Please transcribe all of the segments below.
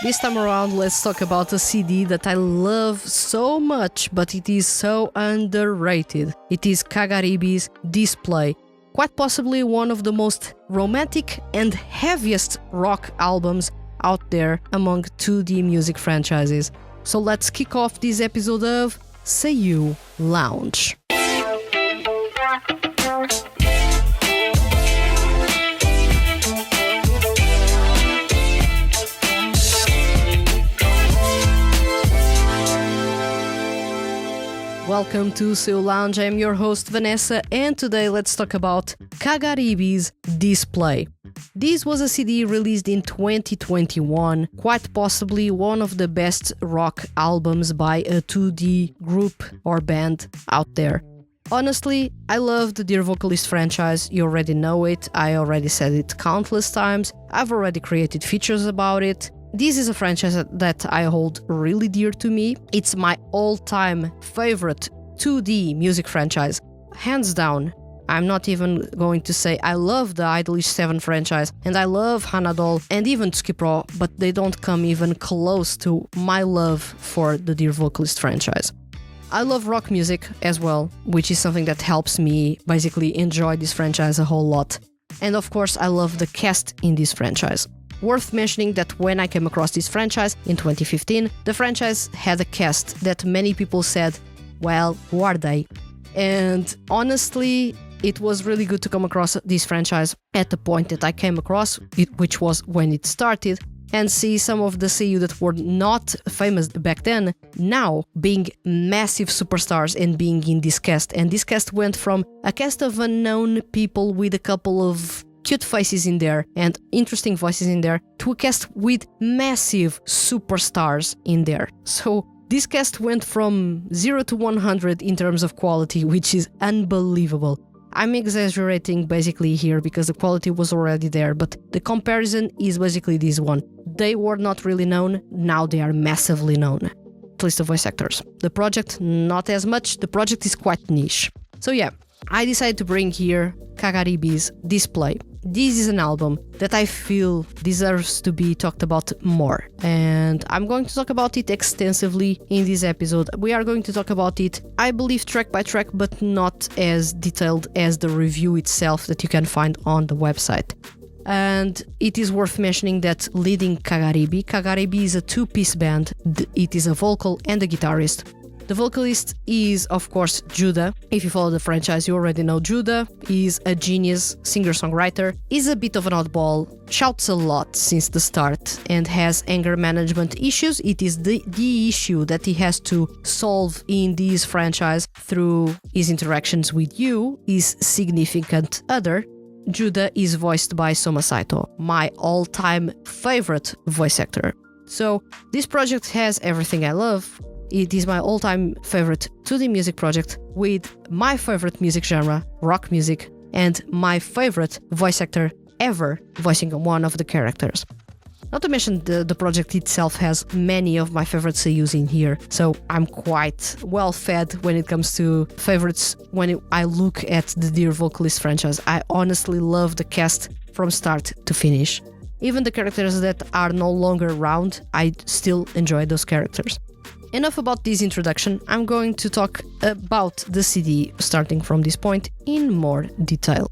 This time around, let's talk about a CD that I love so much, but it is so underrated. It is KAGARIBI's Display, quite possibly one of the most romantic and heaviest rock albums out there among 2D music franchises. So let's kick off this episode of SEIYUU Lounge. Welcome to SEIYUU Lounge, I'm your host Vanessa, and today let's talk about KAGARIBI's Display. This was a CD released in 2021, quite possibly one of the best rock albums by a 2D group or band out there. Honestly, I love the Dear Vocalist franchise, you already know it, I already said it countless times, I've already created features about it. This is a franchise that I hold really dear to me. It's my all-time favorite 2D music franchise, hands down. I'm not even going to say I love the Idolish 7 franchise and I love Hanadol and even Skip Raw, but they don't come even close to my love for the Dear Vocalist franchise. I love rock music as well, which is something that helps me basically enjoy this franchise a whole lot. And of course, I love the cast in this franchise. Worth mentioning that when I came across this franchise in 2015, the franchise had a cast that many people said, well, who are they? And honestly, it was really good to come across this franchise at the point that I came across it, which was when it started, and see some of the SEIYUU that were not famous back then, now being massive superstars and being in this cast. And this cast went from a cast of unknown people with a couple of cute faces in there and interesting voices in there to a cast with massive superstars in there. So this cast went from 0 to 100 in terms of quality, which is unbelievable. I'm exaggerating basically here because the quality was already there, but the comparison is basically this one. They were not really known, now they are massively known. At least the voice actors. The project, not as much, the project is quite niche. So yeah, I decided to bring here KAGARIBI's Display. This is an album that I feel deserves to be talked about more, and I'm going to talk about it extensively in this episode. We are going to talk about it, I believe, track by track, but not as detailed as the review itself that you can find on the website. And it is worth mentioning that leading KAGARIBI is a two-piece band. It is a vocal and a guitarist. The vocalist is, of course, Judah. If you follow the franchise, you already know Judah. He's a genius singer-songwriter. He's a bit of an oddball, shouts a lot since the start, and has anger management issues. It is the issue that he has to solve in this franchise through his interactions with you, his significant other. Judah is voiced by Soma Saito, my all-time favorite voice actor. So this project has everything I love. It is my all-time favorite 2D music project with my favorite music genre, rock music, and my favorite voice actor ever voicing one of the characters. Not to mention the project itself has many of my favorite SEIYUUs in here, so I'm quite well fed when it comes to favorites when I look at the Dear Vocalist franchise. I honestly love the cast from start to finish. Even the characters that are no longer around, I still enjoy those characters. Enough about this introduction, I'm going to talk about the CD starting from this point in more detail.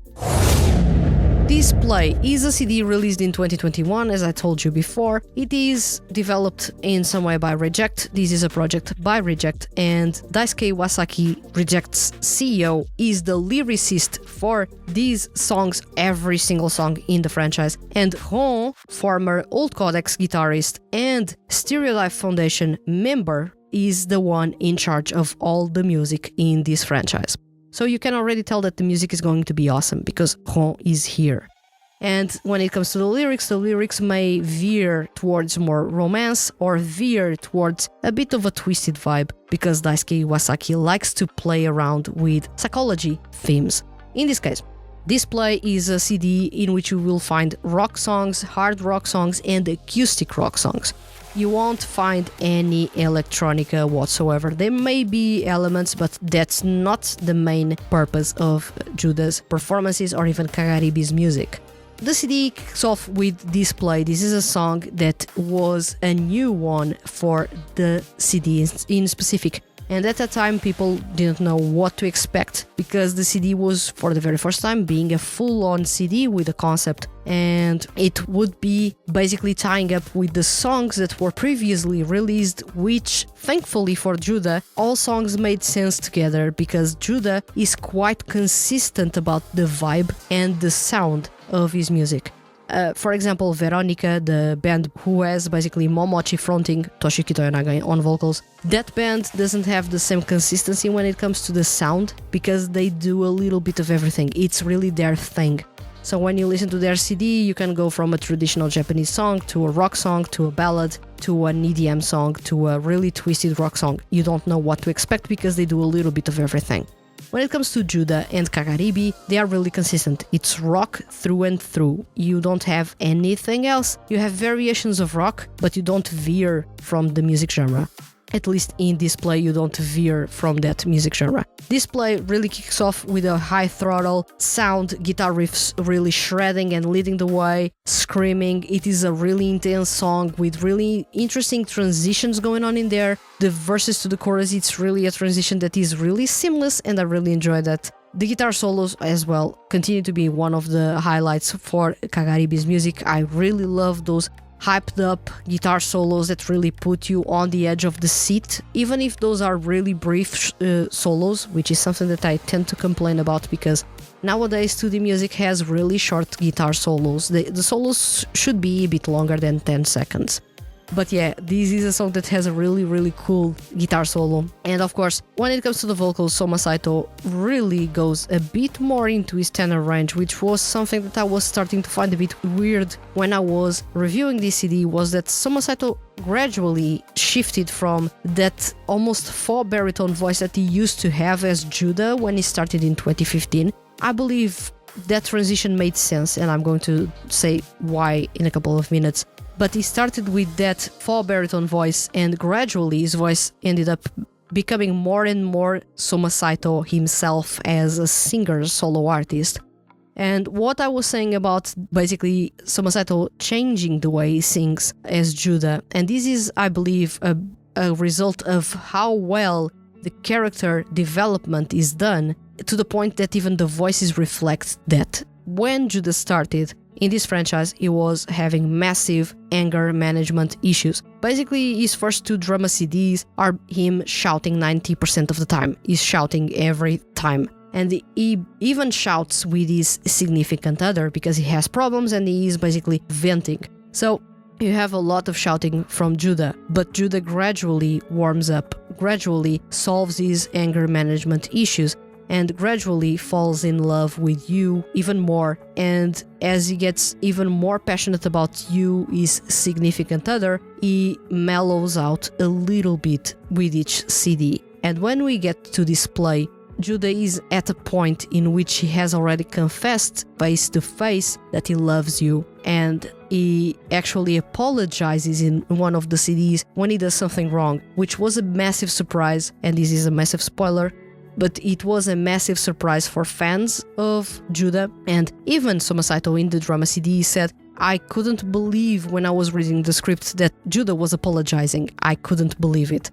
Display is a CD released in 2021, as I told you before. It is developed in some way by Reject. This is a project by Reject, and Daisuke Iwasaki, Reject's CEO, is the lyricist for these songs, every single song in the franchise. And Ron, former Old Codex guitarist and Stereolife Foundation member, is the one in charge of all the music in this franchise. So you can already tell that the music is going to be awesome because Ron is here. And when it comes to the lyrics may veer towards more romance or veer towards a bit of a twisted vibe because Daisuke Iwasaki likes to play around with psychology themes. In this case, Display is a CD in which you will find rock songs, hard rock songs, and acoustic rock songs. You won't find any electronica whatsoever. There may be elements, but that's not the main purpose of Judah's performances or even KAGARIBI's music. the CD kicks off with Display. This is a song that was a new one for the CD in specific. And at that time, people didn't know what to expect because the CD was, for the very first time, being a full-on CD with a concept. And it would be basically tying up with the songs that were previously released, which, thankfully for Judah, all songs made sense together because Judah is quite consistent about the vibe and the sound of his music. For example, Veronica, the band who has basically Momochi fronting Toshiki Toyonaga on vocals, that band doesn't have the same consistency when it comes to the sound because they do a little bit of everything. It's really their thing. So when you listen to their CD, you can go from a traditional Japanese song to a rock song to a ballad to an EDM song to a really twisted rock song. You don't know what to expect because they do a little bit of everything. When it comes to Judah and KAGARIBI, they are really consistent. It's rock through and through. You don't have anything else. You have variations of rock, but you don't veer from the music genre. At least in Display, you don't veer from that music genre. Display really kicks off with a high throttle sound, guitar riffs really shredding and leading the way, screaming. It is a really intense song with really interesting transitions going on in there. The verses to the chorus, it's really a transition that is really seamless, and I really enjoy that. The guitar solos as well continue to be one of the highlights for KAGARIBI's music. I really love those hyped up guitar solos that really put you on the edge of the seat, even if those are really brief solos, which is something that I tend to complain about because nowadays 2D music has really short guitar solos. The solos should be a bit longer than 10 seconds. But yeah, this is a song that has a really cool guitar solo. And of course, when it comes to the vocals, Soma Saito really goes a bit more into his tenor range, which was something that I was starting to find a bit weird when I was reviewing this CD, was that Soma Saito gradually shifted from that almost faux baritone voice that he used to have as Judah when he started in 2015. I believe that transition made sense, and I'm going to say why in a couple of minutes. But he started with that faux baritone voice, and gradually his voice ended up becoming more and more Soma Saito himself as a singer, solo artist. And what I was saying about basically Soma Saito changing the way he sings as Judah, and this is, I believe, a result of how well the character development is done, to the point that even the voices reflect that. When Judah started in this franchise, he was having massive anger management issues. Basically, his first 2 drama CDs are him shouting 90% of the time. He's shouting every time. And he even shouts with his significant other because he has problems and he is basically venting. So you have a lot of shouting from Judah, but Judah gradually warms up, gradually solves his anger management issues, and gradually falls in love with you even more. And as he gets even more passionate about you, his significant other, he mellows out a little bit with each CD. And when we get to Display, Judah is at a point in which he has already confessed face to face that he loves you, and he actually apologizes in one of the CDs when he does something wrong, which was a massive surprise, and this is a massive spoiler. But it was a massive surprise for fans of Judah, and even Soma Saito in the drama CD said, I couldn't believe when I was reading the script that Judah was apologizing. I couldn't believe it.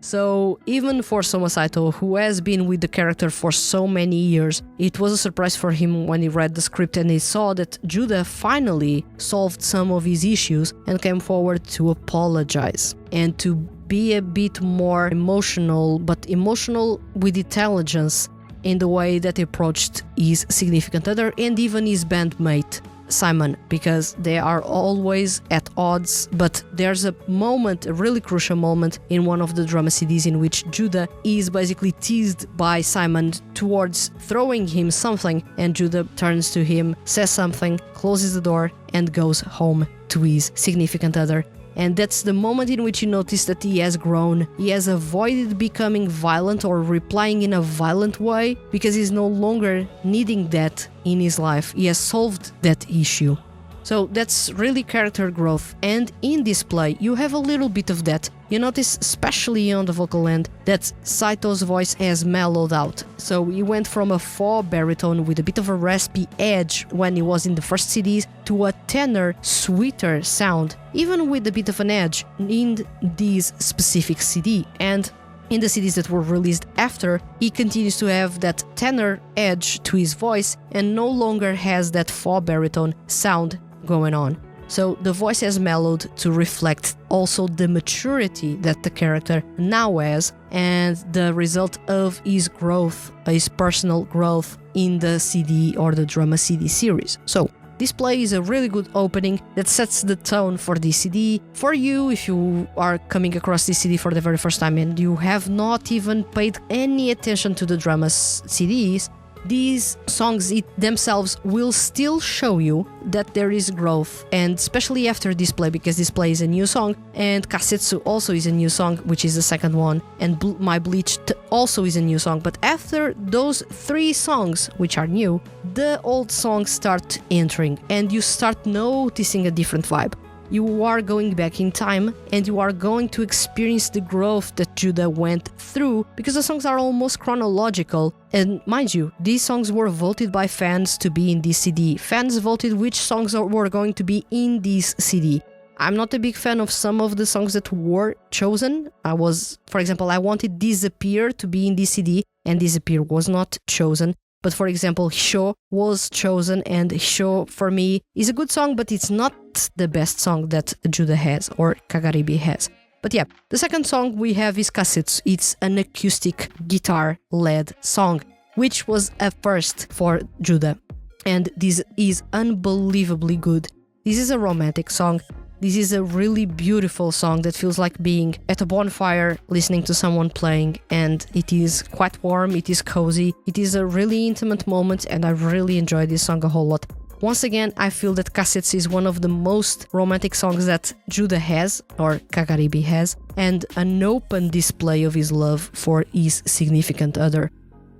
So even for Soma Saito, who has been with the character for so many years, it was a surprise for him when he read the script and he saw that Judah finally solved some of his issues and came forward to apologize and to be a bit more emotional, but emotional with intelligence in the way that he approached his significant other and even his bandmate Simon, because they are always at odds. But there's a moment, a really crucial moment in one of the drama CDs in which Judah is basically teased by Simon towards throwing him something, and Judah turns to him, says something, closes the door and goes home to his significant other. And that's the moment in which you notice that he has grown. He has avoided becoming violent or replying in a violent way because he's no longer needing that in his life. He has solved that issue. So that's really character growth, and in this play you have a little bit of that. You notice, especially on the vocal end, that Saito's voice has mellowed out. So he went from a 4 baritone with a bit of a raspy edge when he was in the first CDs to a tenor, sweeter sound, even with a bit of an edge in this specific CD. And in the CDs that were released after, he continues to have that tenor edge to his voice and no longer has that 4 baritone sound going on. So the voice has mellowed to reflect also the maturity that the character now has and the result of his growth, his personal growth in the CD or the drama CD series. So this play is a really good opening that sets the tone for this CD. For you, if you are coming across this CD for the very first time and you have not even paid any attention to the drama CDs, these songs themselves will still show you that there is growth, and especially after this play, because this play is a new song and Kasetsu also is a new song, which is the second one, and My Bleach also is a new song. But after those 3 songs, which are new, the old songs start entering and you start noticing a different vibe. You are going back in time and you are going to experience the growth that Judah went through, because the songs are almost chronological. And mind you, these songs were voted by fans to be in this CD. Fans voted which songs were going to be in this CD. I'm not a big fan of some of the songs that were chosen. For example, I wanted Disappear to be in this CD and Disappear was not chosen. But for example, Hisho was chosen, and Hisho for me is a good song, but it's not the best song that Judah has or Kagaribi has. But yeah, the second song we have is Kasetsu. It's an acoustic guitar-led song, which was a first for Judah. And this is unbelievably good. This is a romantic song. This is a really beautiful song that feels like being at a bonfire listening to someone playing, and it is quite warm, it is cozy, it is a really intimate moment, and I really enjoy this song a whole lot. Once again, I feel that Kasetsu is one of the most romantic songs that Judah has, or Kagaribi has, and an open display of his love for his significant other.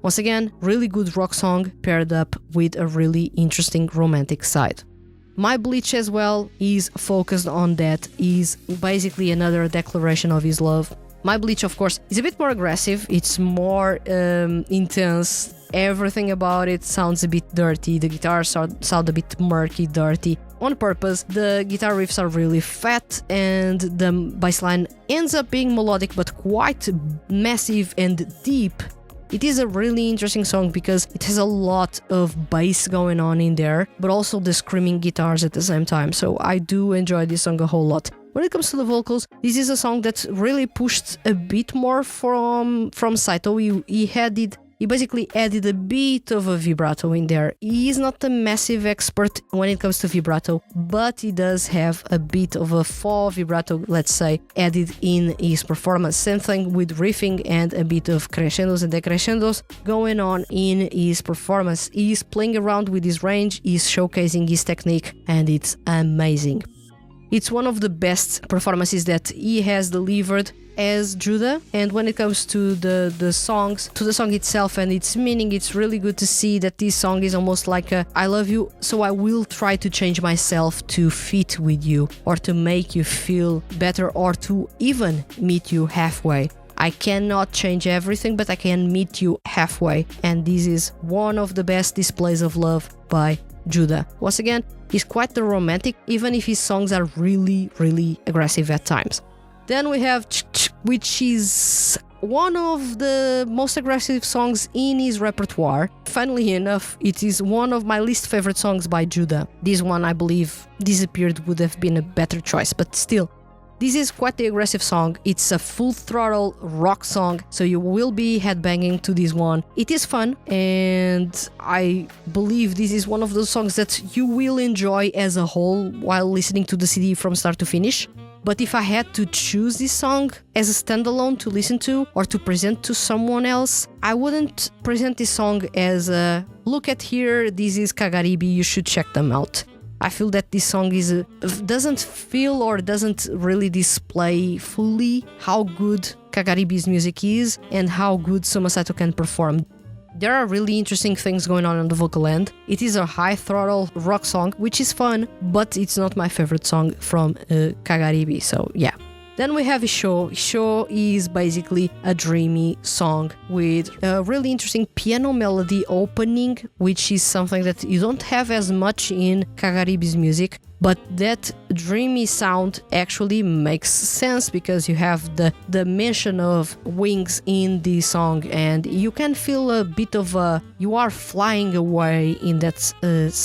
Once again, really good rock song paired up with a really interesting romantic side. My Bleach as well is focused on that, is basically another declaration of his love. My Bleach, of course, is a bit more aggressive, it's more intense, everything about it sounds a bit dirty, the guitars sound a bit murky, dirty. On purpose, the guitar riffs are really fat and the bassline ends up being melodic but quite massive and deep. It is a really interesting song because it has a lot of bass going on in there, but also the screaming guitars at the same time, so I do enjoy this song a whole lot. When it comes to the vocals, this is a song that really pushed a bit more from Saito. He basically added a bit of a vibrato in there. He is not a massive expert when it comes to vibrato, but he does have a bit of a faux vibrato, let's say, added in his performance. Same thing with riffing and a bit of crescendos and decrescendos going on in his performance. He's playing around with his range, he's showcasing his technique, and it's amazing. It's one of the best performances that he has delivered as Judah, and when it comes to the songs, to the song itself and its meaning, it's really good to see that this song is almost like a I love you, so I will try to change myself to fit with you, or to make you feel better, or to even meet you halfway. I cannot change everything, but I can meet you halfway, and this is one of the best displays of love by Judah. Once again, he's quite the romantic, even if his songs are really, really aggressive at times. Then we have which is one of the most aggressive songs in his repertoire. Funnily enough, it is one of my least favorite songs by Judah. This one, I believe, Disappeared would have been a better choice, but still, this is quite the aggressive song. It's a full throttle rock song, so you will be headbanging to this one. It is fun, and I believe this is one of those songs that you will enjoy as a whole while listening to the CD from start to finish. But if I had to choose this song as a standalone to listen to or to present to someone else, I wouldn't present this song as a look at here, this is Kagaribi, you should check them out. I feel that this song doesn't feel or doesn't really display fully how good Kagaribi's music is and how good Soma Saito can perform. There are really interesting things going on the vocal end. It is a high throttle rock song, which is fun, but it's not my favorite song from KAGARIBI, so yeah. Then we have SEIYUU. SEIYUU is basically a dreamy song with a really interesting piano melody opening, which is something that you don't have as much in KAGARIBI's music. But that dreamy sound actually makes sense because you have the mention of wings in the song, and you can feel a bit of you are flying away in that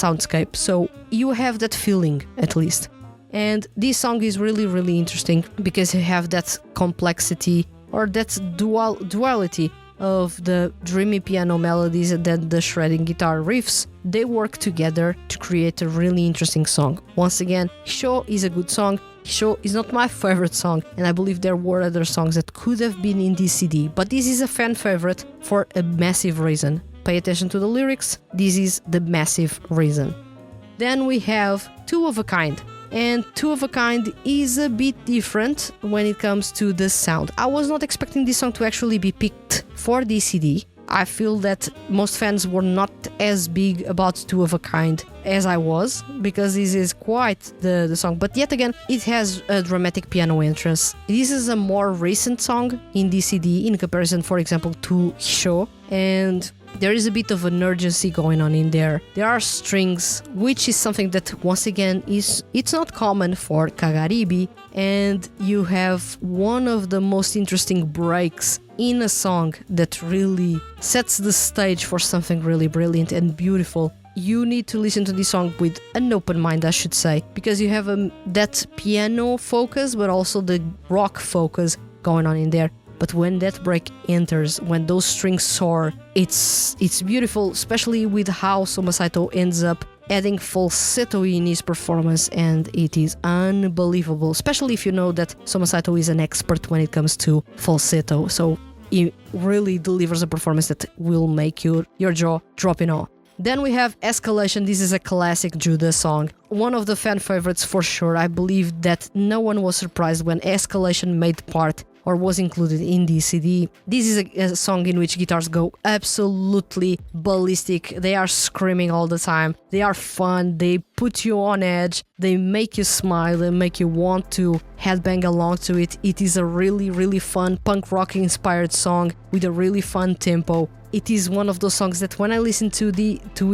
soundscape. So you have that feeling at least. And this song is really, really interesting because you have that complexity or that duality of the dreamy piano melodies and then the shredding guitar riffs. They work together to create a really interesting song. Once again, SEIYUU is a good song. SEIYUU is not my favorite song, and I believe there were other songs that could have been in this CD, but this is a fan favorite for a massive reason. Pay attention to the lyrics, this is the massive reason. Then we have Two of a Kind. And Two of a Kind is a bit different when it comes to the sound. I was not expecting this song to actually be picked for this CD. I feel that most fans were not as big about Two of a Kind as I was, because this is quite the song. But yet again, it has a dramatic piano entrance. This is a more recent song in this CD in comparison, for example, to SEIYUU. And there is a bit of an urgency going on in there. There are strings, which is something that, once again, it's not common for KAGARIBI, and you have one of the most interesting breaks in a song that really sets the stage for something really brilliant and beautiful. You need to listen to this song with an open mind, I should say, because you have that piano focus, but also the rock focus going on in there. But when that break enters, when those strings soar, it's beautiful, especially with how Soma Saito ends up adding falsetto in his performance, and it is unbelievable, especially if you know that Soma Saito is an expert when it comes to falsetto. So he really delivers a performance that will make your jaw drop in awe. Then we have Escalation. This is a classic Judas song. One of the fan favorites for sure. I believe that no one was surprised when Escalation made part or was included in the CD. This is a song in which guitars go absolutely ballistic. They are screaming all the time. They are fun. They put you on edge. They make you smile. They make you want to headbang along to it. It is a really, really fun punk rock inspired song with a really fun tempo. It is one of those songs that when I listened to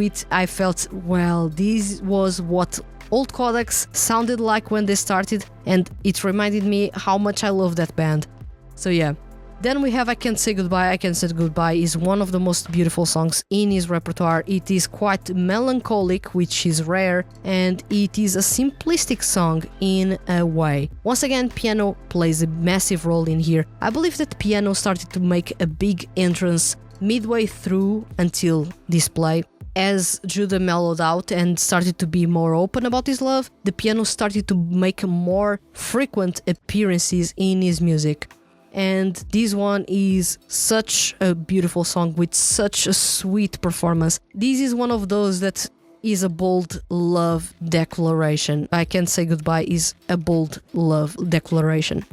it, I felt, well, this was what old Codex sounded like when they started, and it reminded me how much I love that band. So yeah. Then we have I Can't Say Goodbye. I Can't Say Goodbye is one of the most beautiful songs in his repertoire. It is quite melancholic, which is rare, and it is a simplistic song in a way. Once again, piano plays a massive role in here. I believe that piano started to make a big entrance midway through until Display. As Judah mellowed out and started to be more open about his love, the piano started to make more frequent appearances in his music. And this one is such a beautiful song with such a sweet performance. This is one of those that is a bold love declaration. I Can't Say Goodbye is a bold love declaration.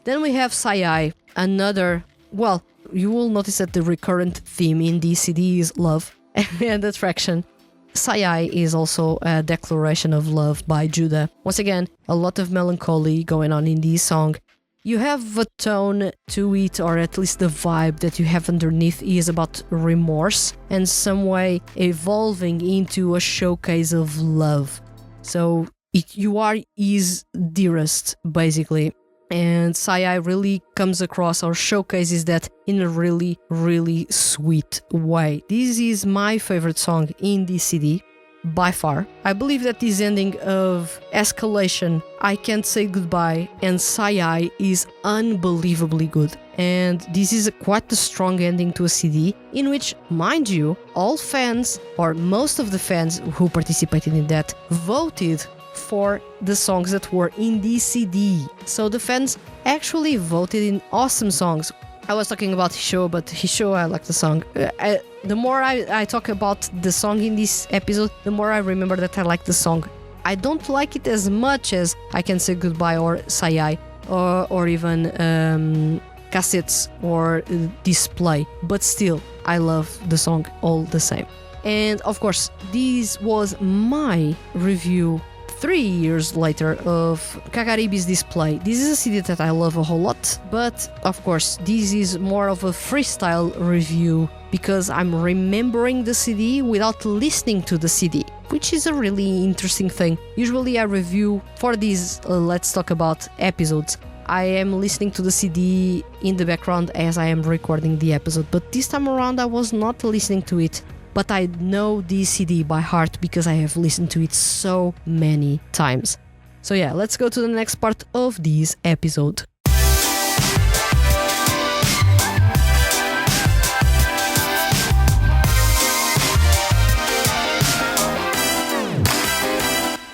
Then we have SEIYUU, another, well, you will notice that the recurrent theme in this CD is love and attraction. SEIYUU is also a declaration of love by Judah. Once again, a lot of melancholy going on in this song. You have a tone to it, or at least the vibe that you have underneath is about remorse and some way evolving into a showcase of love. So you are his dearest, basically. And SEIYUU really comes across or showcases that in a really, really sweet way. This is my favorite song in this CD, by far. I believe that this ending of Escalation, I Can't Say Goodbye, and SEIYUU is unbelievably good. And this is quite a strong ending to a CD, in which, mind you, all fans, or most of the fans who participated in that, voted for the songs that were in this CD. So the fans actually voted in awesome songs. I was talking about SEIYUU, but SEIYUU, I like the song. The more I talk about the song in this episode, the more I remember that I like the song. I don't like it as much as I Can Say Goodbye or SEIYUU, or even cassettes or display, but still I love the song all the same. And of course, this was my review 3 years later of KAGARIBI's Display. This is a CD that I love a whole lot, but of course this is more of a freestyle review because I'm remembering the CD without listening to the CD, which is a really interesting thing. Usually I review for these Let's Talk About episodes. I am listening to the CD in the background as I am recording the episode, but this time around I was not listening to it. But I know this CD by heart because I have listened to it so many times. So yeah, let's go to the next part of this episode.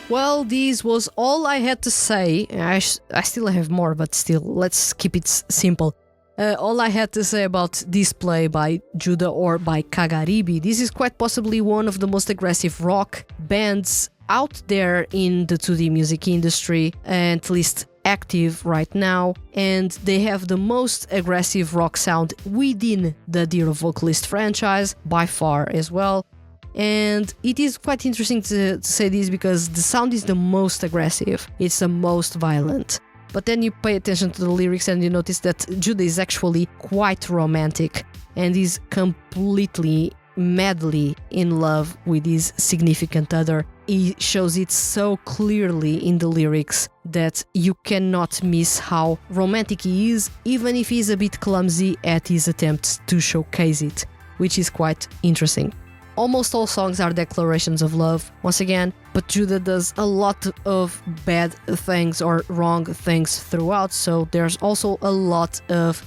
Well, this was all I had to say. I still have more, but still, let's keep it simple. All I had to say about Display by Judah or by KAGARIBI. This is quite possibly one of the most aggressive rock bands out there in the 2D music industry, at least active right now, and they have the most aggressive rock sound within the Dear Vocalist franchise, by far as well. And it is quite interesting to say this because the sound is the most aggressive, it's the most violent. But then you pay attention to the lyrics and you notice that Judah is actually quite romantic and is completely, madly in love with his significant other. He shows it so clearly in the lyrics that you cannot miss how romantic he is, even if he's a bit clumsy at his attempts to showcase it, which is quite interesting. Almost all songs are declarations of love, once again, but Judah does a lot of bad things or wrong things throughout, so there's also a lot of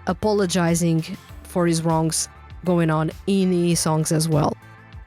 apologizing for his wrongs going on in his songs as well.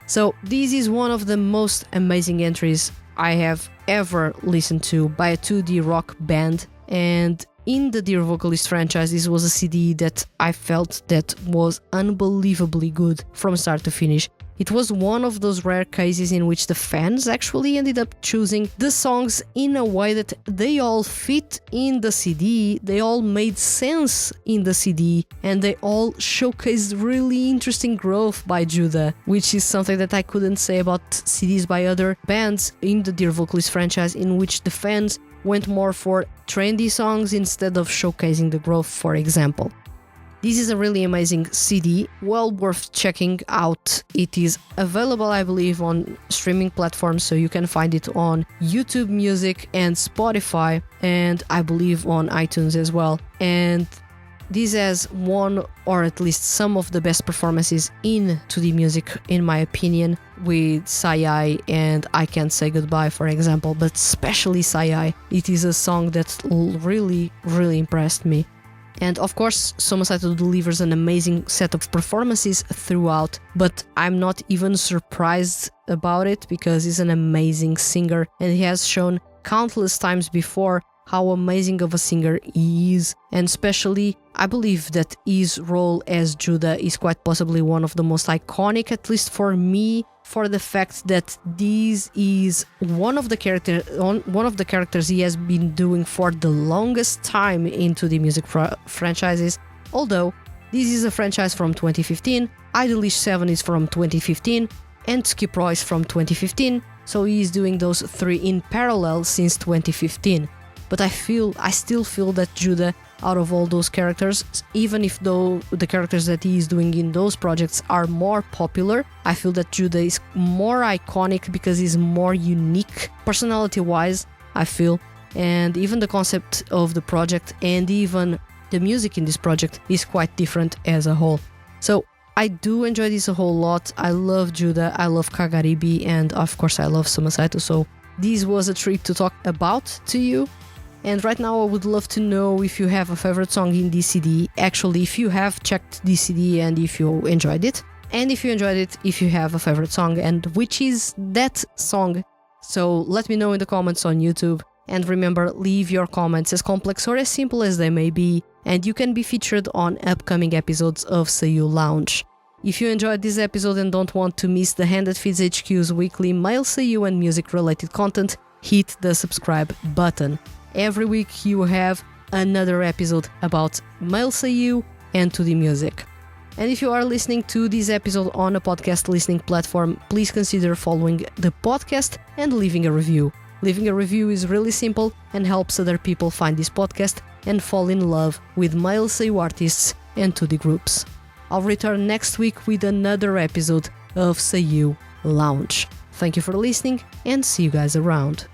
So this is one of the most amazing entries I have ever listened to by a 2D rock band, and in the Dear Vocalist franchise, this was a CD that I felt that was unbelievably good from start to finish. It was one of those rare cases in which the fans actually ended up choosing the songs in a way that they all fit in the CD, they all made sense in the CD, and they all showcased really interesting growth by Judah, which is something that I couldn't say about CDs by other bands in the Dear Vocalist franchise, in which the fans went more for trendy songs instead of showcasing the growth, for example. This is a really amazing CD, well worth checking out. It is available, I believe, on streaming platforms, so you can find it on YouTube Music and Spotify, and I believe on iTunes as well. And this has one, or at least some of the best performances in 2D music, in my opinion, with SEIYUU and I Can't Say Goodbye, for example, but especially SEIYUU. It is a song that really, really impressed me. And of course, Soma Saito delivers an amazing set of performances throughout, but I'm not even surprised about it because he's an amazing singer and he has shown countless times before how amazing of a singer he is, and especially I believe that his role as Judah is quite possibly one of the most iconic, at least for me, for the fact that this is one of the characters he has been doing for the longest time into the music franchises. Although this is a franchise from 2015, Idolish 7 is from 2015, and Skip Roy is from 2015, so he is doing those three in parallel since 2015. But I still feel that Judah, out of all those characters, even if though the characters that he is doing in those projects are more popular, I feel that Judah is more iconic because he's more unique personality-wise, I feel. And even the concept of the project and even the music in this project is quite different as a whole. So I do enjoy this a whole lot. I love Judah, I love KAGARIBI, and of course I love Soma Saito, so this was a treat to talk about to you. And right now I would love to know if you have a favorite song in this CD, actually if you have checked this CD and if you enjoyed it. And if you enjoyed it, if you have a favorite song and which is that song. So let me know in the comments on YouTube. And remember, leave your comments as complex or as simple as they may be, and you can be featured on upcoming episodes of SEIYUU Lounge. If you enjoyed this episode and don't want to miss the Hand That Feeds HQ's weekly male SEIYUU and music related content, hit the subscribe button. Every week you have another episode about male seiyuu and 2D music. And if you are listening to this episode on a podcast listening platform, please consider following the podcast and leaving a review. Leaving a review is really simple and helps other people find this podcast and fall in love with male seiyuu artists and 2D groups. I'll return next week with another episode of SEIYUU Lounge. Thank you for listening and see you guys around.